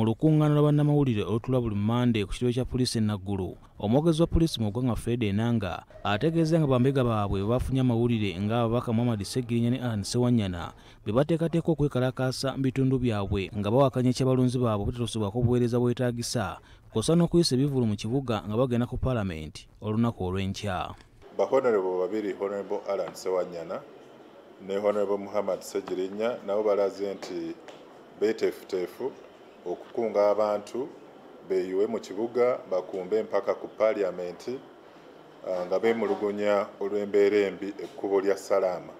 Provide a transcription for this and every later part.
mu lukungaana lwa bannamawulire olutula buli Monday ku kitebe kya poliisi e Naggulu. Omwogezi wa poliisi mu ggwanga Fred Enanga ategeeza nga bambega baabwe bafunye amawulire ng'ababaka Muhammad Ssegirinya ne Ann Ssewanyana be bateekateeka okwekalakaasa mu bitundu byabwe nga bawakanya ekyabalonzi baabwe obutatusibwako obuweereza bwetaagisa kw'ossa n'okuyisa ebivulu mu kibuga nga bagenda ku paalamenti olunaku olw'enkya. Bahonorable babiri Honorable Ann Ssewanyana ne Honorable Muhammad Ssegirinya nabo balaze nti beeteefuteefu okukunga abantu beeyiwe mu kibuga bakumbe mpaka ku paalamenti nga beemulugunya olw'embeera embi ekkubo lya Salaama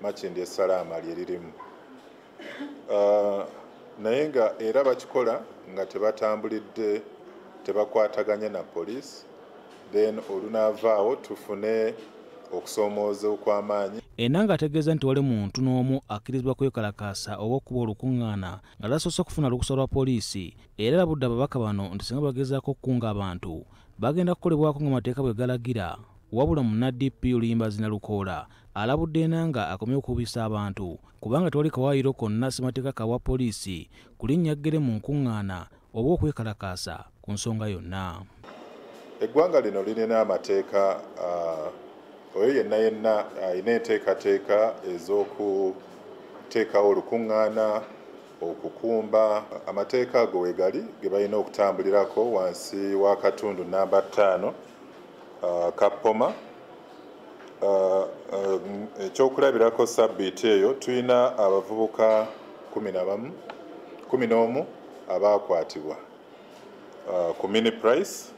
Makindi Salaama lye lirimu. Naye nga era bakikola nga tebatambulidde tebakwataganye na poliisi then olunaavaawo tufune okusoomooza okw'amaanyi. Enanga ategeeza nti wali muntu n'omu akkirizibwa kwekalakaasa oba okuba olukungaana nga tasoose kufuna lukusa lwa poliisi era alabudde ababaka bano nti singa bagezaako okukunga abantu bagenda kukolebwako ng'amateeka bwe galagira. Wabula munna-DP Oluyimbazi Nalukoola alabudde Enanga akomye okubisa abantu kubanga tewali kawaayiro konna ssemateeka kawa poliisi kulinnya mu nkungaana oba okwekalakaasa ku nsonga yonna. Eggwanga lino lirina amateeka oyo yenna alina enteekateeka ez'okuteekawo olukungaana okukumba. Amateeka ago we gali ge balina okutambulirako wansi wa katundu namba 5 Kapoma. Ekyokulabirako sabbiiti eyo tulina abavubuka 11 abaakwatibwa ku mini price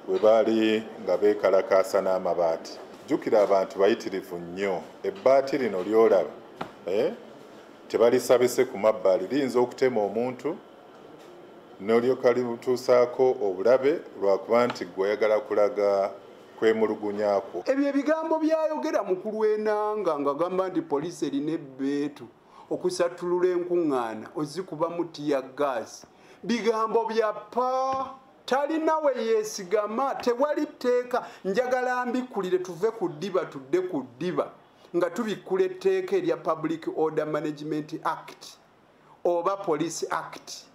we baali nga beekalakaasa n'amabaati. Jjukira abantu bayitirivu nnyo. Ebbaati lino ly'olaba tebalisabise ku mabbali liyinza okutema omuntu n'olyoka limutuusaako obulabe lwakuba nti gw'oyagala kulaga kwemulugunyako. Ebyo ebigambo byayogera mukulu Enanga ng'agamba nti poliisi erina ebbeetu okusatulula enkungaana ozikuba mu tiya gaasi. Bigambo bya pa talina we yeesigama tewali tteeka. Njagala mbikkulire tuve ku ddiba tudde ku ddiba nga tubikkula etteeka erya Public Order Management Act oba Police Act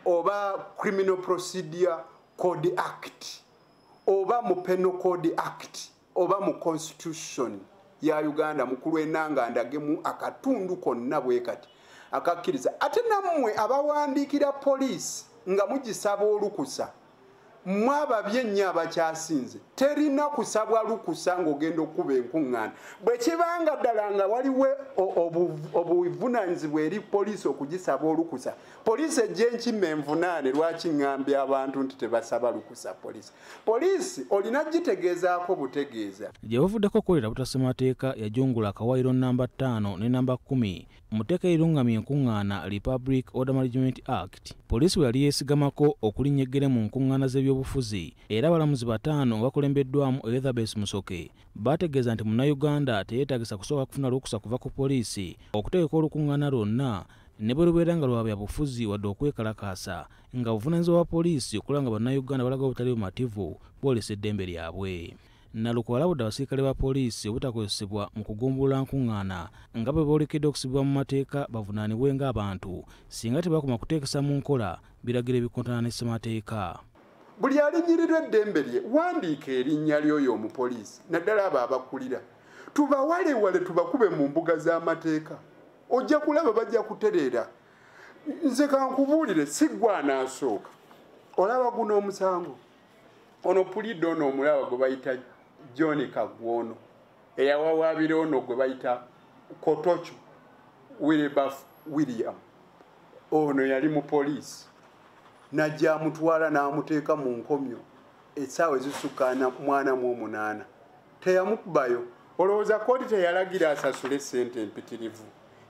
oba Criminal Procedure Code Act oba mu Penal Code Act oba mu Constitution ya Uganda. Mukulu Enanga ndagemu akatundu konna bwe kati akakkiriza. Ate nammwe abawandiikira poliisi nga mugisaba olukusa mwababye nnyo abakyasinze terina kusabwa lukusa ng'ogenda okuba enkungaana. Bwe kibanga ddala nga waliwo obuvunaanyizibwa eri poliisi okugisaba olukusa, poliisi ejja enkima envunaane lwaki ŋŋambye abantu nti tebasaba lukusa poliisi olina gitegeezaako butegeeza. Gye bavuddeko okukolera butassemateeka yajungula akawaayiro namba 5 ne namba 10 mu tteeka erirungamya enkungaana Republic Order Management Act. Poliisi bwe yali yeesigamako okulinnya eggere mu nkungaana z'ebyobufuzi era abalamuzi 5 bakulembeddwamu Elizabeth Musoke bategeeza nti munnayuganda teyeetagisa kusooka kufuna lukusa kuva ku poliisi okutegeka olukungaana lwonna ne bwe lubeera nga lwa byabufuzi wadde okwekalakaasa nga buvunaanyizibwa bwa poliisi okulanga bannayuganda balaga obutali bumativu bwolesa eddembe lyabwe. Nalukoola alabudde abasirikale ba poliisi obutakozesebwa mu kugumbulula nkungaana nga bwe boolekedde okusibibwa mu mateeka bavunaanibwe ng'abantu singa tebakoma kuteekesa mu nkola biragiro ebikontana ne ssemateeka. Buli alinyirirwa eddembe lye wandiika erinnya ly'oyo omupoliisi naddala abo abakulira tubawalewale tubakube mu mbuga z'amateeka. Ojja kulaba bajja kutereera. Nze kankubuulire si ggwe anaasooka. Olaba guno omusango ono pulidde ono omulaba gwe bayita John Kagwono eyawawaabira ono gwe bayita Kotocho William ono yali mu poliisi najja amutwala n'amuteeka mu nkomyo essaawa ezisukkaana 48 teyamukubayo. Olowooza kooti teyalagira asasule ssente empitirivu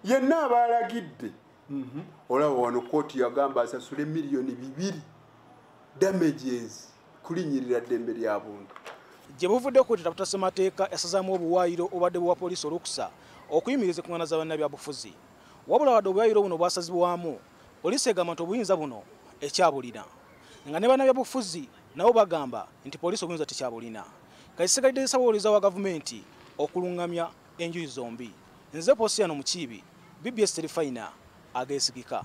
yenna abaalagidde. Olaba wano kooti yagamba asasule $2 million damages kulinyirira ddembe lya buntu. Gye buvudde okuleetera butassemateeka yasazaamu obuwaayiro obadde bwa poliisi olukusa okuyimiriza enkungaana z'abannabyabufuzi. Wabula wadde obuwaayiro buno bwasazibwamu poliisi egamba nti obuyinza buno ekyabulina nga ne bannabyabufuzi nabo bagamba nti poliisi obuyinza tekyabulina. Kasigadde nsabawuliza wa gavumenti okulungamya enjuyi zombi. Nze Posiyano Mukiibi, BBS Terefayina, Ageesigika.